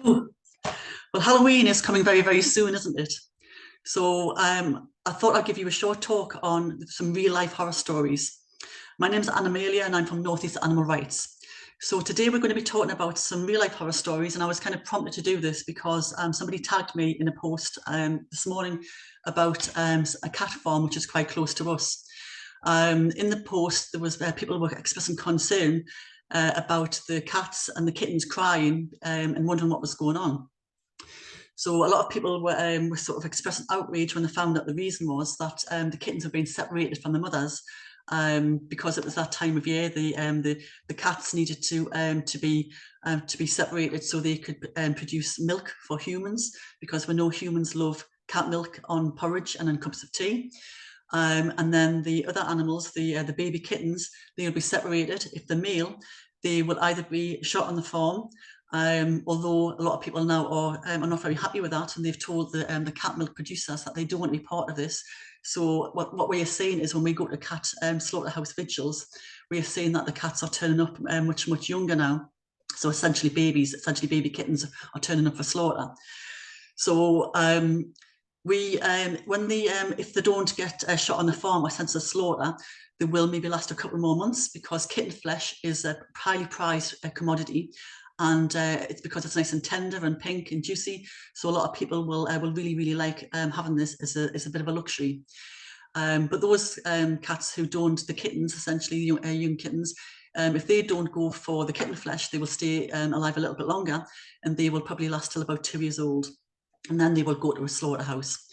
Ooh. Well, Halloween is coming very, very soon, isn't it? So I thought I'd give you a short talk on some real life horror stories. My name's Anna and I'm from Northeast Animal Rights. So today we're going to be talking about some real life horror stories, and I was kind of prompted to do this because somebody tagged me in a post this morning about a cat farm which is quite close to us. In the post, there was people were expressing concern about the cats and the kittens crying and wondering what was going on. So a lot of people were sort of expressing outrage when they found out the reason was that the kittens were being separated from the mothers because it was that time of year. The cats needed to be separated so they could produce milk for humans, because we know humans love cat milk on porridge and in cups of tea. And then the other animals, the baby kittens, they will be separated. If they're male, they will either be shot on the farm, although a lot of people now are not very happy with that, and they've told the cat milk producers that they don't want to be part of this. So what we are saying is, when we go to cat slaughterhouse vigils, we are saying that the cats are turning up much younger now. So essentially baby kittens are turning up for slaughter. So when if they don't get shot on the farm or sent to slaughter, they will maybe last a couple more months, because kitten flesh is a highly prized commodity, and it's because it's nice and tender and pink and juicy. So a lot of people will really like having this as a bit of a luxury. But those cats who don't, the kittens, essentially young kittens, if they don't go for the kitten flesh, they will stay alive a little bit longer, and they will probably last till about 2 years old, and then they will go to a slaughterhouse.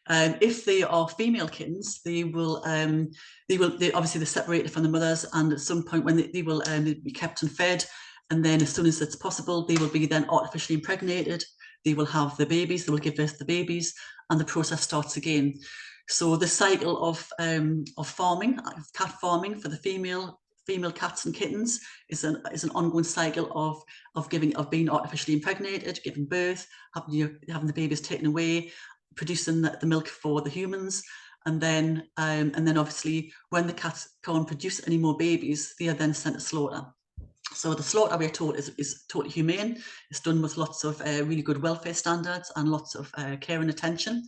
If they are female kittens, they obviously they're separated from the mothers, and at some point when they will be kept and fed, and then as soon as it's possible, they will be then artificially impregnated. They will have the babies, they will give birth to the babies, and the process starts again. So the cycle of farming, cat farming for the female cats and kittens, is an ongoing cycle of being artificially impregnated, giving birth, having the babies taken away, producing the milk for the humans, and then obviously when the cats can't produce any more babies, they are then sent to slaughter. So the slaughter, we're told, is totally humane. It's done with lots of really good welfare standards and lots of care and attention.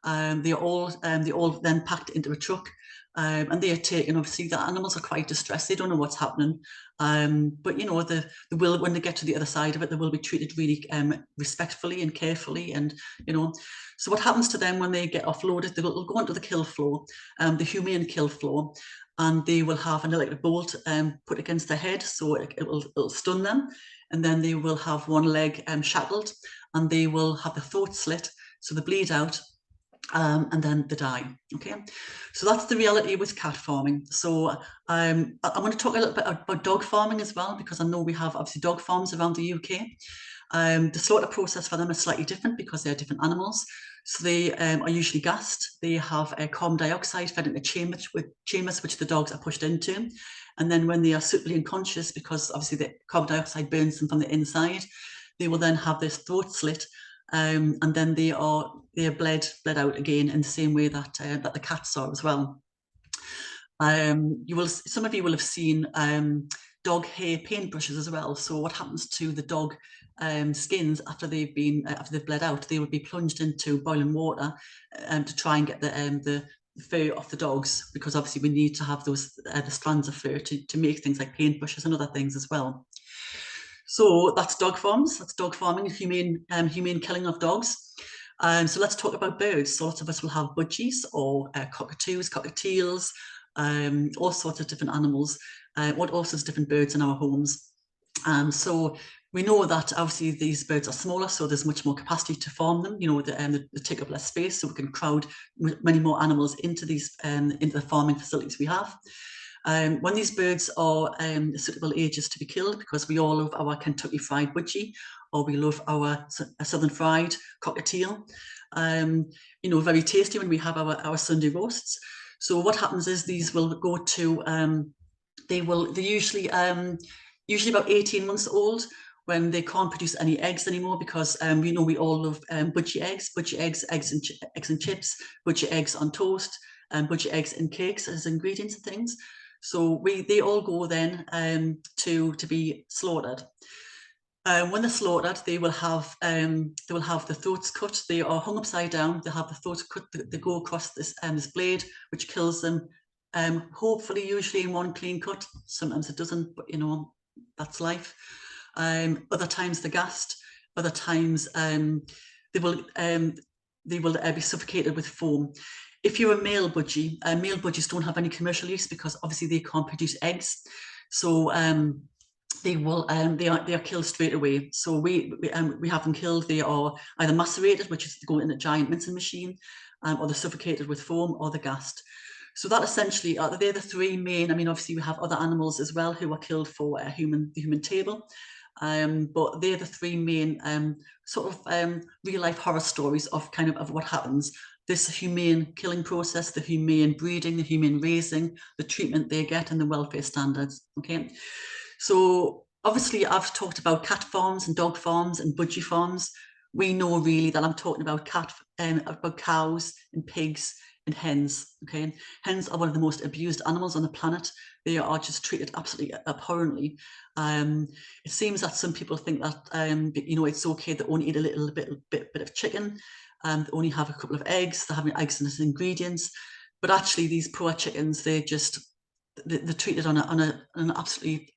They're all then packed into a truck, and they are taken. Obviously, the animals are quite distressed; they don't know what's happening. But you know, when they get to the other side of it, they will be treated really respectfully and carefully, and you know. So what happens to them when they get offloaded? They will go onto the kill floor, the humane kill floor, and they will have an electric bolt put against their head, so it'll stun them, and then they will have one leg shackled, and they will have the throat slit, so they bleed out, and then they die. Okay, so that's the reality with cat farming. So I want to talk a little bit about dog farming as well, because I know we have obviously dog farms around the UK. The slaughter process for them is slightly different because they're different animals. So they are usually gassed. They have carbon dioxide fed into chambers which the dogs are pushed into. And then when they are suitably unconscious, because obviously the carbon dioxide burns them from the inside, they will then have this throat slit, and then they are bled out again in the same way that the cats are as well. Some of you will have seen dog hair paintbrushes as well. So what happens to the dog skins after they've bled out? They would be plunged into boiling water to try and get the fur off the dogs, because obviously we need to have those the strands of fur to make things like paintbrushes and other things as well. So that's dog farms. That's dog farming, humane killing of dogs. So let's talk about birds. So lots of us will have budgies or cockatoos, cockatiels, all sorts of different animals, all sorts of different birds in our homes. So we know that obviously these birds are smaller, so there's much more capacity to farm them. You know, they take up less space, so we can crowd many more animals into the farming facilities we have. When these birds are suitable ages to be killed, because we all love our Kentucky Fried Budgie, or we love our Southern Fried Cockatiel, you know, very tasty when we have our Sunday roasts. So what happens is these will go to, they're usually about 18 months old when they can't produce any eggs anymore, because you know, we all love budgie eggs, eggs and chips, budgie eggs on toast, and budgie eggs in cakes as ingredients and things. So they all go then to be slaughtered. When they're slaughtered, they will have the throats cut. They are hung upside down. They have the throats cut. They go across this blade, which kills them. Hopefully, usually in one clean cut. Sometimes it doesn't, but that's life. Other times they're gassed. Other times they will be suffocated with foam. If you're a male budgie, male budgies don't have any commercial use because obviously they can't produce eggs. So they are killed straight away. So we have them killed. They are either macerated, which is to go in a giant mincing machine, or they're suffocated with foam, or they're gassed. So that essentially they're the three main. I mean, obviously we have other animals as well who are killed for the human table, but they're the three main sort of real life horror stories of what happens. This humane killing process, the humane breeding, the humane raising, the treatment they get, and the welfare standards. Okay. So obviously I've talked about cat farms and dog farms and budgie farms. We know really that I'm talking about about cows and pigs and hens. Okay, hens are one of the most abused animals on the planet. They are just treated absolutely abhorrently. It seems that some people think that it's okay to only eat a little bit of chicken, and only have a couple of eggs. They're having eggs as ingredients, but actually these poor chickens, they're treated on an absolutely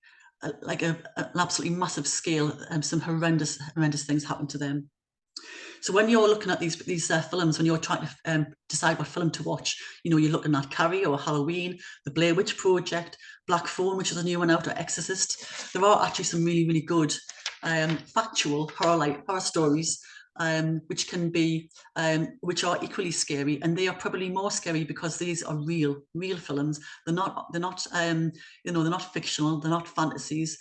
an absolutely massive scale. Some horrendous things happen to them. So when you're looking at these films, when you're trying to decide what film to watch, you're looking at Carrie or Halloween, The Blair Witch Project, Black Phone, which is a new one out, or Exorcist. There are actually some really, really good factual horror stories, which are equally scary, and they are probably more scary because these are real films. They're not they're not fictional. They're not fantasies.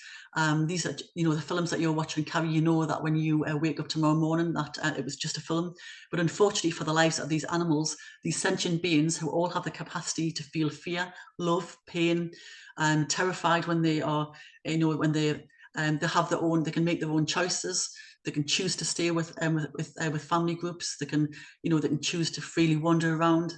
These are the films that you're watching, Carrie. That when you wake up tomorrow morning, that it was just a film. But unfortunately for the lives of these animals, these sentient beings who all have the capacity to feel fear, love, pain, and terrified when they are, when they have their own, they can make their own choices. They can choose to stay with family groups. They can choose to freely wander around.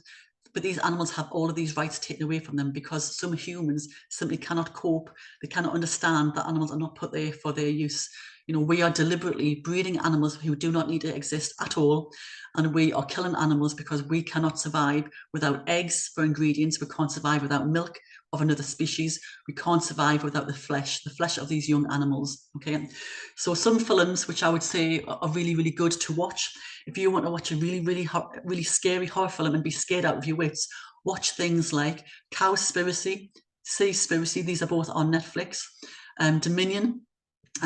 But these animals have all of these rights taken away from them because some humans simply cannot cope. They cannot understand that animals are not put there for their use. We are deliberately breeding animals who do not need to exist at all. And we are killing animals because we cannot survive without eggs for ingredients. We can't survive without milk of another species. We can't survive without the flesh of these young animals. Okay. So some films, which I would say are really, really good to watch. If you want to watch a really, really scary horror film and be scared out of your wits, watch things like Cowspiracy, Seaspiracy. These are both on Netflix. Dominion,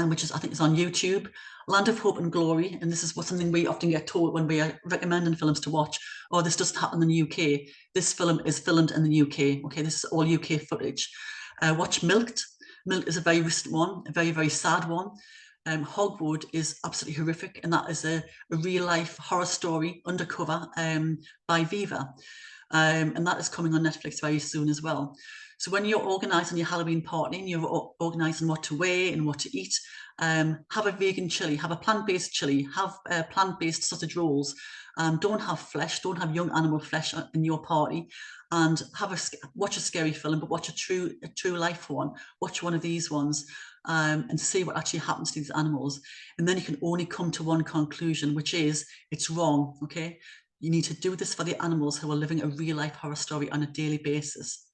which I think is on YouTube. Land of Hope and Glory, and this is something we often get told when we are recommending films to watch. Oh, this doesn't happen in the UK. This film is filmed in the UK. Okay, this is all UK footage. Watch Milked. Milked is a very recent one, a very, very sad one. Hogwood is absolutely horrific, and that is a real life horror story, undercover, by Viva. And that is coming on Netflix very soon as well. So when you're organising your Halloween party and you're organising what to wear and what to eat, have a vegan chili, have a plant-based chili, have plant-based sausage rolls. Don't have flesh, don't have young animal flesh in your party, and watch a scary film, but watch a true life one. Watch one of these ones, and see what actually happens to these animals. And then you can only come to one conclusion, which is it's wrong. Okay, you need to do this for the animals who are living a real life horror story on a daily basis.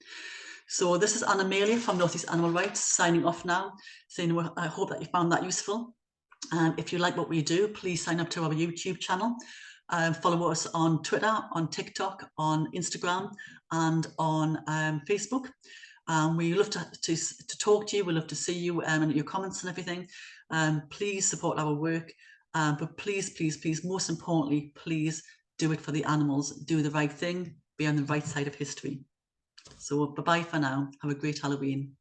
So this is Anna Malia from Northeast Animal Rights signing off now, saying I hope that you found that useful. If you like what we do, please sign up to our YouTube channel. Follow us on Twitter, on TikTok, on Instagram, and on Facebook. We love to talk to you. We love to see you and your comments and everything. Please support our work. But please, most importantly, please do it for the animals. Do the right thing. Be on the right side of history. So bye-bye for now. Have a great Halloween.